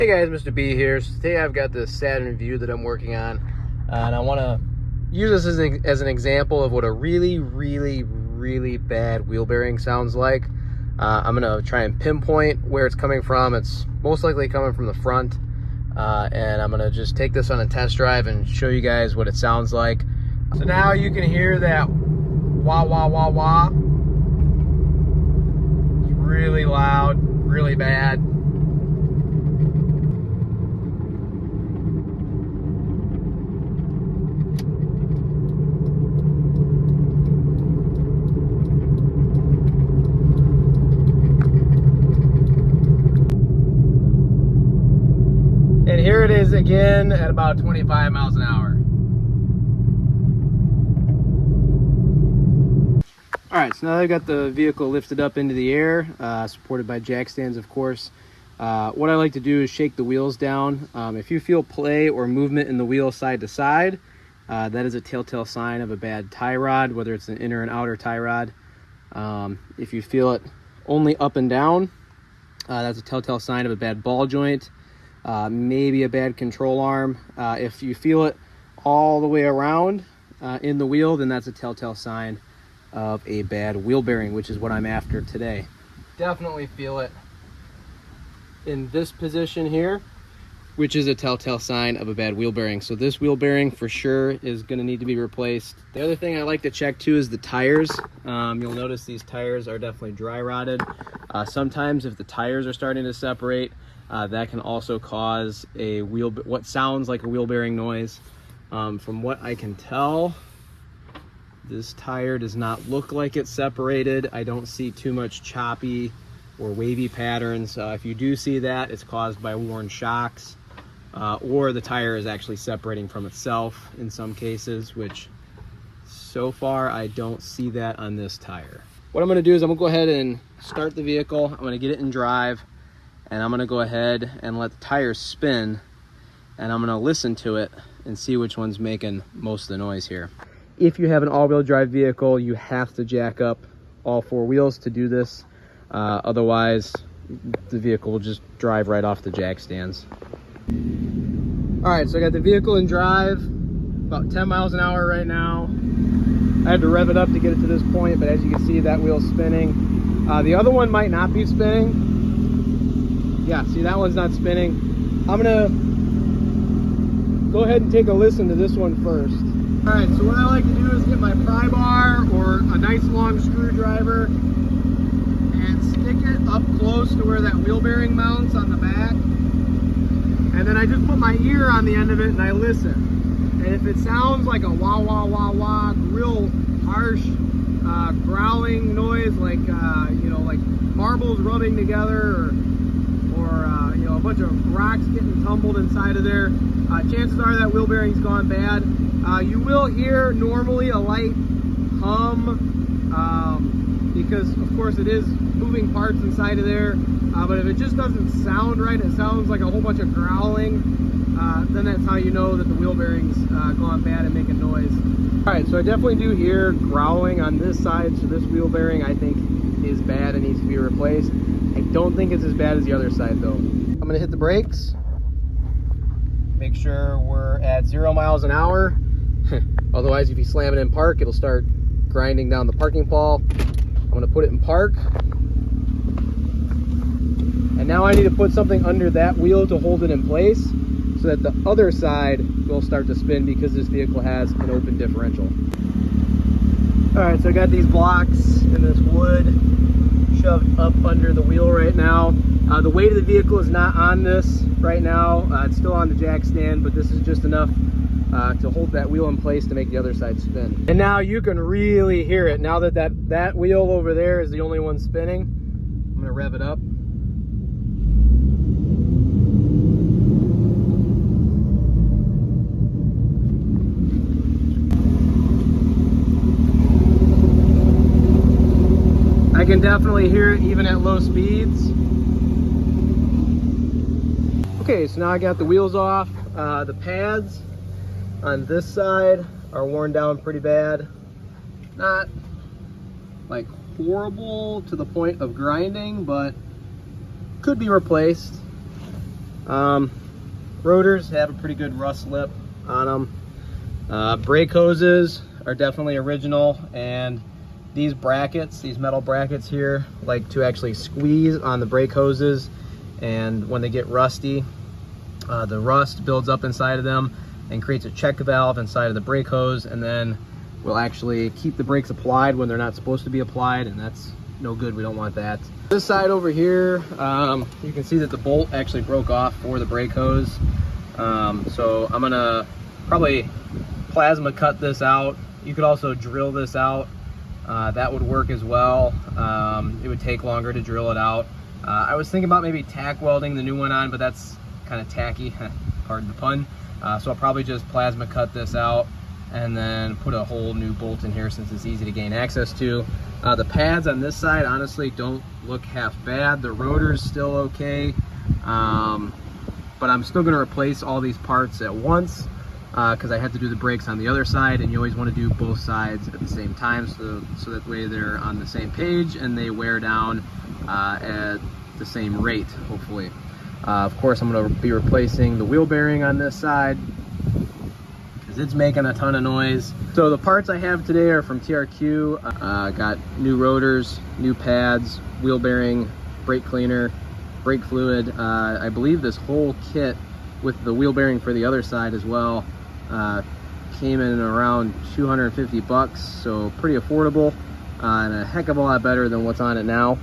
Hey guys, Mr. B here. So today I've got this Saturn Vue that I'm working on, and I want to use this as an example of what a really bad wheel bearing sounds like. I'm going to try and pinpoint where it's coming from. It's most likely coming from the front, and I'm going to just take this on a test drive and show you guys what it sounds like. So now you can hear that wah wah wah wah. It's really loud, really bad. And here it is again at about 25 miles an hour. All right, so now I've got the vehicle lifted up into the air, supported by jack stands, of course. What I like to do is shake the wheels down. If you feel play or movement in the wheel side to side, that is a telltale sign of a bad tie rod, whether it's an inner and outer tie rod. If you feel it only up and down, that's a telltale sign of a bad ball joint. Maybe a bad control arm. If you feel it all the way around in the wheel, then that's a telltale sign of a bad wheel bearing, which is what I'm after today. Definitely feel it in this position here, which is a telltale sign of a bad wheel bearing. So this wheel bearing for sure is going to need to be replaced. The other thing I like to check too is the tires. You'll notice these tires are definitely dry rotted. Sometimes if the tires are starting to separate, that can also cause a what sounds like a wheel bearing noise. From what I can tell, this tire does not look like it's separated. I don't see too much choppy or wavy patterns. If you do see that, it's caused by worn shocks, or the tire is actually separating from itself in some cases, which so far I don't see that on this tire. What I'm going to do is I'm going to go ahead and start the vehicle. I'm going to get it in drive, and I'm going to go ahead and let the tires spin, and I'm going to listen to it and see which one's making most of the noise here. If you have an all-wheel drive vehicle, you have to jack up all four wheels to do this. Otherwise, the vehicle will just drive right off the jack stands. All right, so I got the vehicle in drive, about 10 miles an hour right now. I had to rev it up to get it to this point, but as you can see, that wheel's spinning. The other one might not be spinning. Yeah, see, that one's not spinning. I'm gonna go ahead and take a listen to this one first. All right, so what I like to do is get my pry bar or a nice long screwdriver and stick it up close to where that wheel bearing mounts on the back. And then I just put my ear on the end of it and I listen. And if it sounds like a wah, wah, wah, wah, real harsh growling noise, like, like marbles rubbing together, or a bunch of rocks getting tumbled inside of there, chances are that wheel bearing's gone bad. You will hear normally a light hum, because of course it is moving parts inside of there, but if it just doesn't sound right, it sounds like a whole bunch of growling, then that's how you know that the wheel bearing's gone bad and making noise. All right, so I definitely do hear growling on this side, so this wheel bearing I think is bad and needs to be replaced. I don't think it's as bad as the other side though. I'm gonna hit the brakes, make sure we're at 0 miles an hour. Otherwise, if you slam it in park, it'll start grinding down the parking pole. I'm gonna put it in park. And now I need to put something under that wheel to hold it in place so that the other side will start to spin, because this vehicle has an open differential. All right, so I got these blocks and this wood shoved up under the wheel right now. The weight of the vehicle is not on this right now. It's still on the jack stand, but this is just enough to hold that wheel in place to make the other side spin. And now you can really hear it. Now that wheel over there is the only one spinning, I'm gonna rev it up. I can definitely hear it even at low speeds. Okay, so now I got the wheels off. The pads on this side are worn down pretty bad. Not like horrible to the point of grinding, but could be replaced. Rotors have a pretty good rust lip on them. Brake hoses are definitely original, and these brackets, these metal brackets here, like to actually squeeze on the brake hoses, and when they get rusty, the rust builds up inside of them and creates a check valve inside of the brake hose, and then will actually keep the brakes applied when they're not supposed to be applied, and that's no good. We don't want that. This side over here, you can see that the bolt actually broke off for the brake hose. So I'm gonna probably plasma cut this out. You could also drill this out. That would work as well. It would take longer to drill it out. I was thinking about maybe tack welding the new one on, but that's kind of tacky, pardon the pun. So I'll probably just plasma cut this out and then put a whole new bolt in here since it's easy to gain access to. The pads on this side honestly don't look half bad. The rotor's still okay, but I'm still going to replace all these parts at once because I had to do the brakes on the other side, and you always want to do both sides at the same time so that way they're on the same page and they wear down at the same rate, hopefully. Of course, I'm going to be replacing the wheel bearing on this side because it's making a ton of noise. So the parts I have today are from TRQ. Got new rotors, new pads, wheel bearing, brake cleaner, brake fluid. I believe this whole kit with the wheel bearing for the other side as well came in around 250 bucks, so pretty affordable and a heck of a lot better than what's on it now.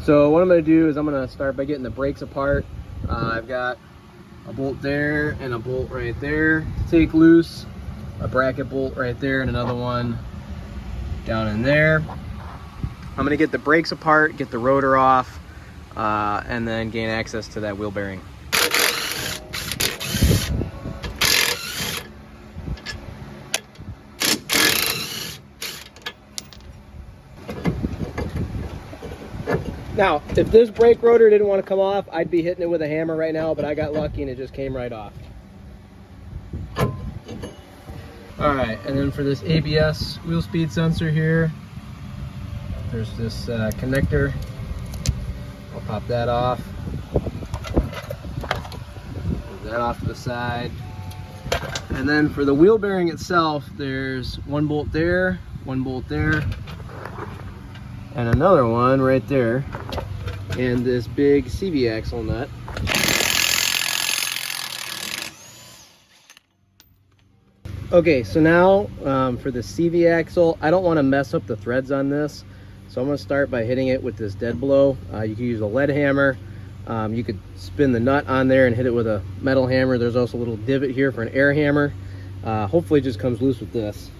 So what I'm going to do is I'm going to start by getting the brakes apart. I've got a bolt there and a bolt right there to take loose, a bracket bolt right there, and another one down in there. I'm going to get the brakes apart, get the rotor off, and then gain access to that wheel bearing. Now, if this brake rotor didn't want to come off, I'd be hitting it with a hammer right now, but I got lucky and it just came right off. All right, and then for this ABS wheel speed sensor here, there's this connector. I'll pop that off. Move that off to the side. And then for the wheel bearing itself, there's one bolt there, and another one right there, and this big CV axle nut. Okay, so now for the CV axle, I don't want to mess up the threads on this, so I'm going to start by hitting it with this dead blow. You can use a lead hammer. You could spin the nut on there and hit it with a metal hammer. There's also a little divot here for an air hammer. Hopefully it just comes loose with this.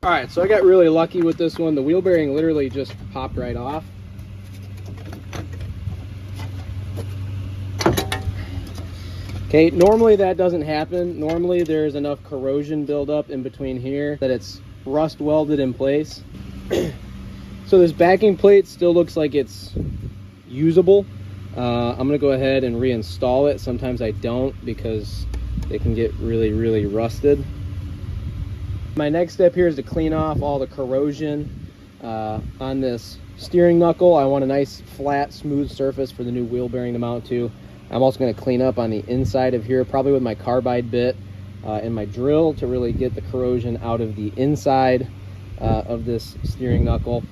All right, so I got really lucky with this one. The wheel bearing literally just popped right off. Okay, normally that doesn't happen. Normally there's enough corrosion buildup in between here that it's rust welded in place. So this backing plate still looks like it's usable. I'm gonna go ahead and reinstall it. Sometimes I don't because they can get really rusted. My next step here is to clean off all the corrosion on this steering knuckle. I want a nice flat smooth surface for the new wheel bearing to mount to. I'm also going to clean up on the inside of here, probably with my carbide bit and my drill, to really get the corrosion out of the inside of this steering knuckle.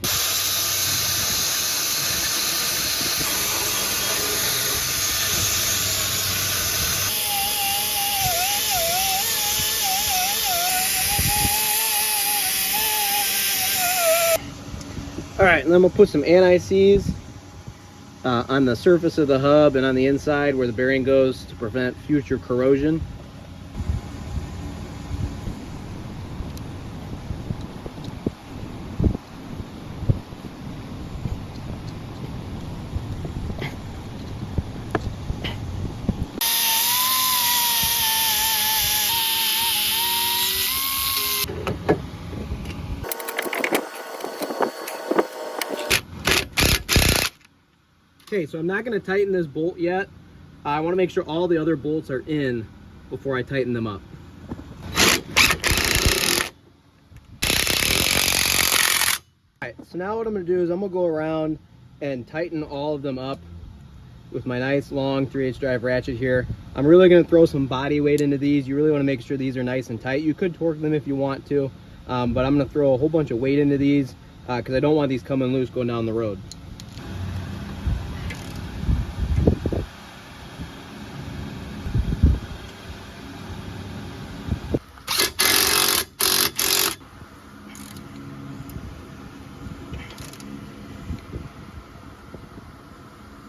All right, and then we'll put some anti-seize on the surface of the hub and on the inside where the bearing goes to prevent future corrosion. Okay, so I'm not going to tighten this bolt yet. I want to make sure all the other bolts are in before I tighten them up. Alright, so now what I'm going to do is I'm going to go around and tighten all of them up with my nice long 3/8 drive ratchet here. I'm really going to throw some body weight into these. You really want to make sure these are nice and tight. You could torque them if you want to, but I'm going to throw a whole bunch of weight into these because I don't want these coming loose going down the road.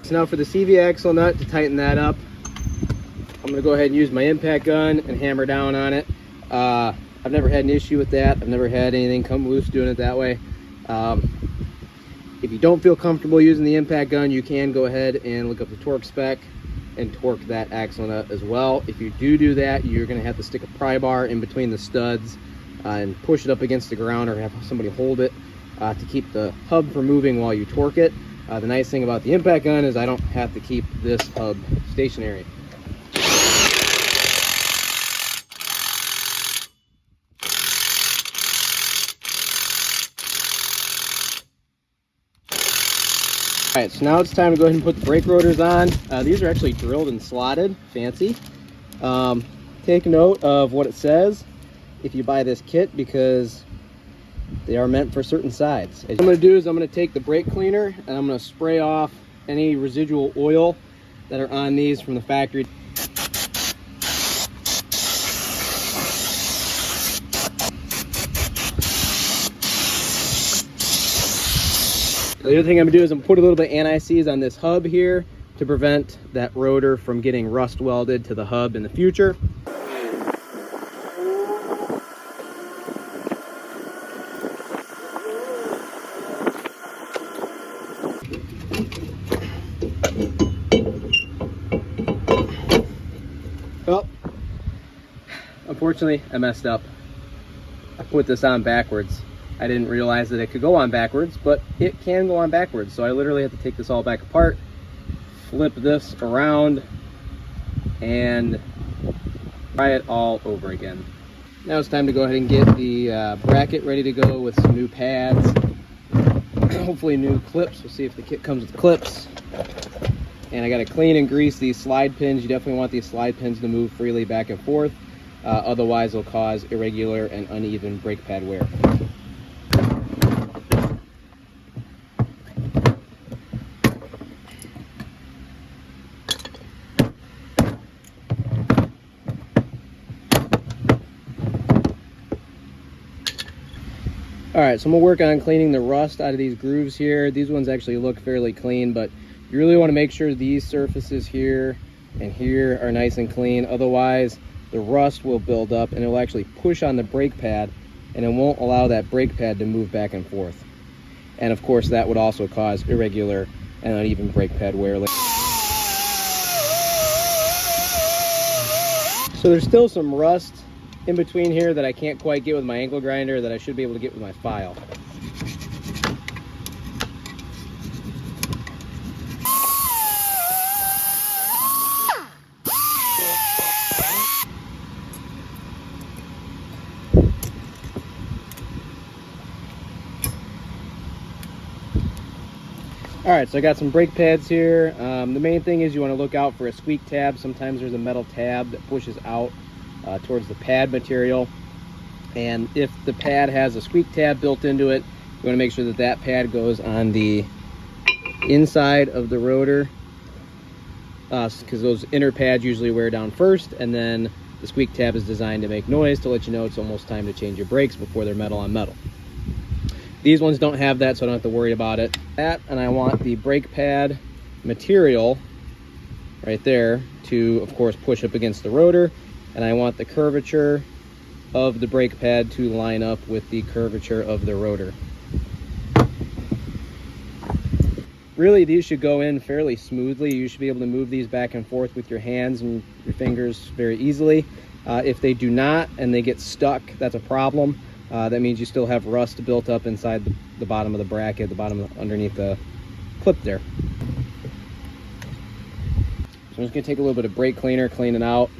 So now for the CV axle nut, to tighten that up, I'm going to go ahead and use my impact gun and hammer down on it. I've never had an issue with that. I've never had anything come loose doing it that way. If you don't feel comfortable using the impact gun, you can go ahead and look up the torque spec and torque that axle nut as well. If you do that, you're going to have to stick a pry bar in between the studs and push it up against the ground, or have somebody hold it to keep the hub from moving while you torque it. The nice thing about the impact gun is I don't have to keep this hub stationary. Alright, so now it's time to go ahead and put the brake rotors on. These are actually drilled and slotted, fancy. Take note of what it says if you buy this kit, because they are meant for certain sides. What I'm going to do is I'm going to take the brake cleaner and I'm going to spray off any residual oil that are on these from the factory. The other thing I'm going to do is I'm going to put a little bit of anti-seize on this hub here to prevent that rotor from getting rust welded to the hub in the future. Well, unfortunately, I messed up. I put this on backwards. I didn't realize that it could go on backwards, but it can go on backwards. So I literally have to take this all back apart, flip this around, and try it all over again. Now it's time to go ahead and get the bracket ready to go with some new pads, hopefully new clips. We'll see if the kit comes with clips. And I got to clean and grease these slide pins. You definitely want these slide pins to move freely back and forth. Otherwise, it'll cause irregular and uneven brake pad wear. Alright, so I'm going to work on cleaning the rust out of these grooves here. These ones actually look fairly clean, but you really want to make sure these surfaces here and here are nice and clean. Otherwise, the rust will build up and it will actually push on the brake pad, and it won't allow that brake pad to move back and forth. And of course, that would also cause irregular and uneven brake pad wear. So there's still some rust in between here that I can't quite get with my angle grinder that I should be able to get with my file. Alright, so I got some brake pads here. The main thing is you want to look out for a squeak tab. Sometimes there's a metal tab that pushes out towards the pad material, and if the pad has a squeak tab built into it, you want to make sure that that pad goes on the inside of the rotor, because those inner pads usually wear down first, and then the squeak tab is designed to make noise to let you know it's almost time to change your brakes before they're metal on metal. These ones don't have that, so I don't have to worry about it. And I want the brake pad material right there to, of course, push up against the rotor. And I want the curvature of the brake pad to line up with the curvature of the rotor. Really, these should go in fairly smoothly. You should be able to move these back and forth with your hands and your fingers very easily. If they do not and they get stuck, that's a problem. That means you still have rust built up inside the bottom of the bracket, the bottom underneath the clip there. So I'm just gonna take a little bit of brake cleaner, clean it out.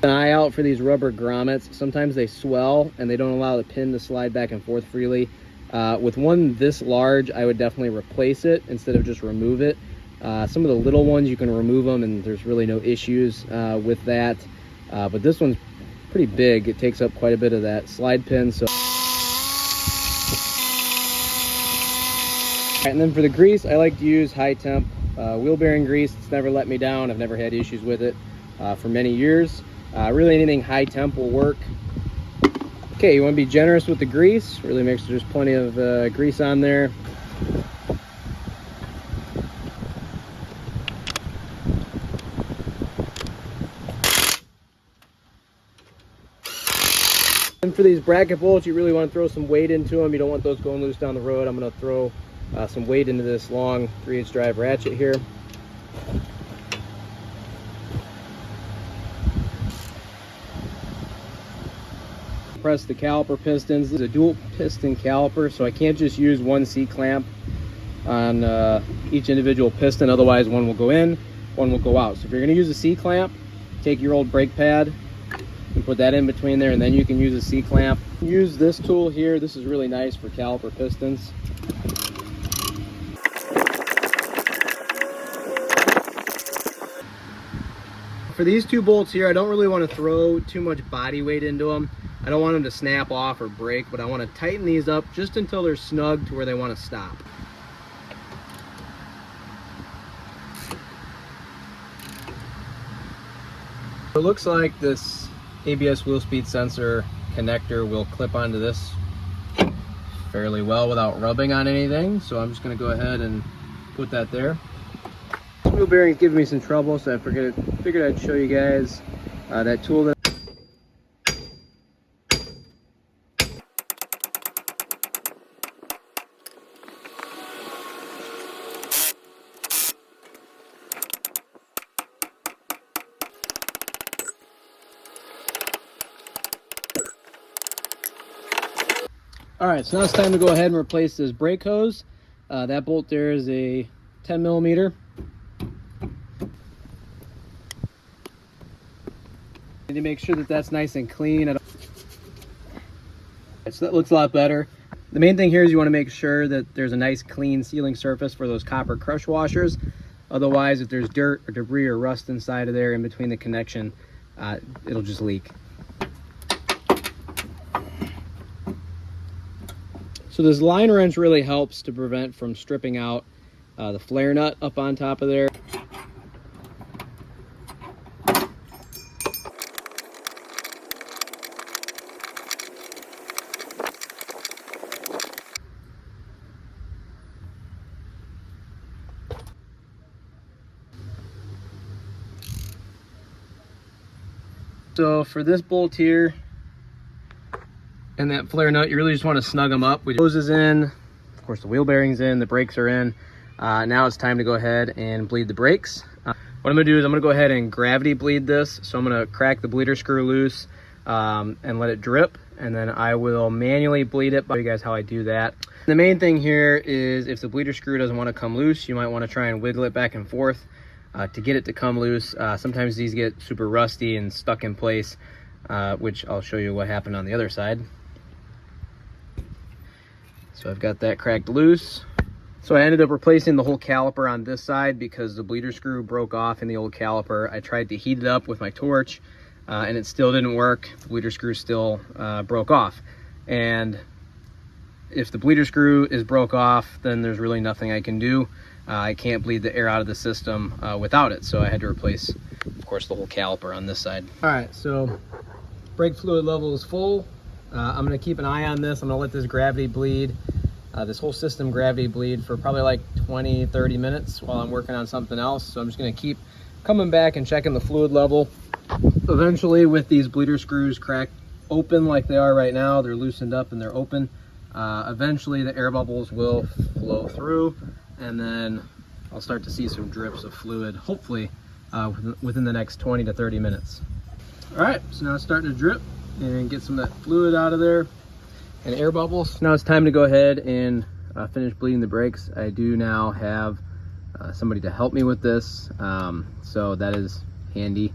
An eye out for these rubber grommets. Sometimes they swell and they don't allow the pin to slide back and forth freely. With one this large, I would definitely replace it instead of just remove it. Some of the little ones, you can remove them and there's really no issues with that. But this one's pretty big. It takes up quite a bit of that slide pin. So, and then for the grease, I like to use high temp wheel bearing grease. It's never let me down. I've never had issues with it for many years. Really anything high temp will work. Okay, you want to be generous with the grease. Really make sure there's plenty of grease on there. And for these bracket bolts, you really want to throw some weight into them. You don't want those going loose down the road. I'm going to throw some weight into this long 3/8 drive ratchet here. Press the caliper pistons. This is a dual piston caliper, so I can't just use one C-clamp on each individual piston, otherwise one will go in, one will go out. So if you're going to use a C-clamp, take your old brake pad and put that in between there, and then you can use a C-clamp. Use this tool here. This is really nice for caliper pistons. For these two bolts here, I don't really want to throw too much body weight into them. I don't want them to snap off or break, but I want to tighten these up just until they're snug to where they want to stop. It looks like this ABS wheel speed sensor connector will clip onto this fairly well without rubbing on anything, so I'm just going to go ahead and put that there. This wheel bearing is giving me some trouble, so I figured I'd show you guys that tool that Alright, so now it's time to go ahead and replace this brake hose. That bolt there is a 10 millimeter. Need to make sure that that's nice and clean. So that looks a lot better. The main thing here is you want to make sure that there's a nice clean sealing surface for those copper crush washers. Otherwise, if there's dirt or debris or rust inside of there in between the connection, it'll just leak. So this line wrench really helps to prevent from stripping out the flare nut up on top of there. So for this bolt here, and that flare nut, you really just want to snug them up. The hose is in, of course the wheel bearing's in, the brakes are in. Now it's time to go ahead and bleed the brakes. What I'm gonna do is I'm gonna go ahead and gravity bleed this. So I'm gonna crack the bleeder screw loose and let it drip, and then I will manually bleed it. I'll show you guys how I do that. The main thing here is if the bleeder screw doesn't want to come loose, you might want to try and wiggle it back and forth to get it to come loose. Sometimes these get super rusty and stuck in place, which I'll show you what happened on the other side. So I've got that cracked loose. So I ended up replacing the whole caliper on this side because the bleeder screw broke off in the old caliper. I tried to heat it up with my torch and it still didn't work. The bleeder screw still broke off. And if the bleeder screw is broke off, then there's really nothing I can do. I can't bleed the air out of the system without it. So I had to replace, of course, the whole caliper on this side. All right, so brake fluid level is full. I'm gonna keep an eye on this. I'm gonna let this gravity bleed, this whole system gravity bleed for probably like 20-30 minutes while I'm working on something else. So I'm just gonna keep coming back and checking the fluid level. Eventually, with these bleeder screws cracked open like they are right now, they're loosened up and they're open. Eventually the air bubbles will flow through, and then I'll start to see some drips of fluid, hopefully within the next 20 to 30 minutes. All right, so now it's starting to drip and get some of that fluid out of there. and air bubbles. Now it's time to go ahead and finish bleeding the brakes. I do now have somebody to help me with this, so that is handy.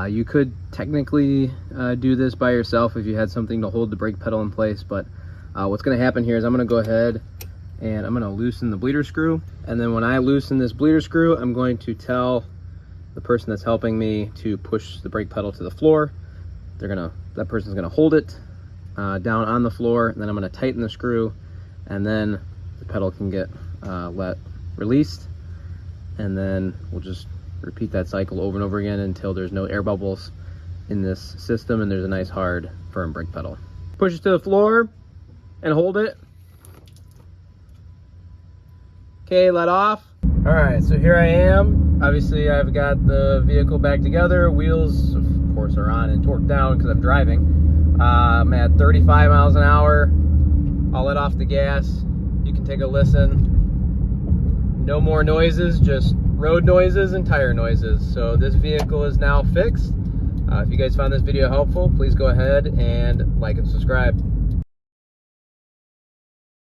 You could technically do this by yourself if you had something to hold the brake pedal in place, but what's going to happen here is I'm going to go ahead and I'm going to loosen the bleeder screw, and then when I loosen this bleeder screw, I'm going to tell the person that's helping me to push the brake pedal to the floor. That person's gonna hold it down on the floor, and then I'm gonna tighten the screw, and then the pedal can get released, and then we'll just repeat that cycle over and over again until there's no air bubbles in this system and there's a nice hard firm brake pedal. Push it to the floor and hold it. Okay, let off. All right, so here I am. Obviously I've got the vehicle back together. Wheels of course are on and torqued down because I'm driving. I'm at 35 miles an hour. I'll let off the gas. You can take a listen. No more noises, just road noises and tire noises. So this vehicle is now fixed. If you guys found this video helpful, please go ahead and like and subscribe.